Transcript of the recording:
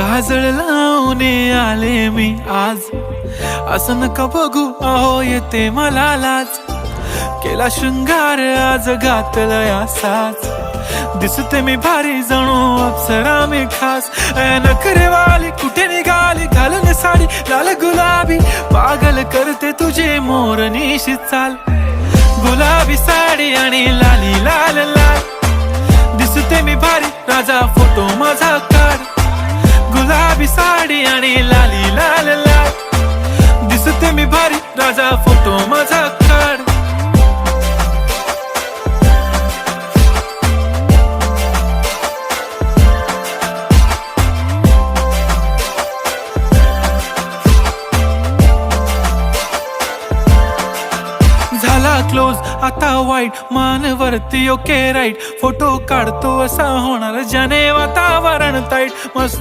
काजळ लावून आले मी आज, असं नका बघू अहो येते मला लाज. केला शृंगार आज घातलाय असाच, दिसते मी भारी जणू अप्सरा मी खास. नखरेवाली कुठे निघाली घालून साडी लाल गुलाबी, पागल करते तुझे मोरनीशी चाल. गुलाबी साडी आणि लाली लाल लाल, दिसते मी भारी राजा फोटो माझा काढ. गुलाबी साडी आणि लाली लाल लाल, दिसते मी भारी राजा फोटो माझा काढ. झाला क्लोज आता वाईट, मान वरती ओके राईट. फोटो काढतो असा होणार ज्याने वातावरण ताईट. मस्त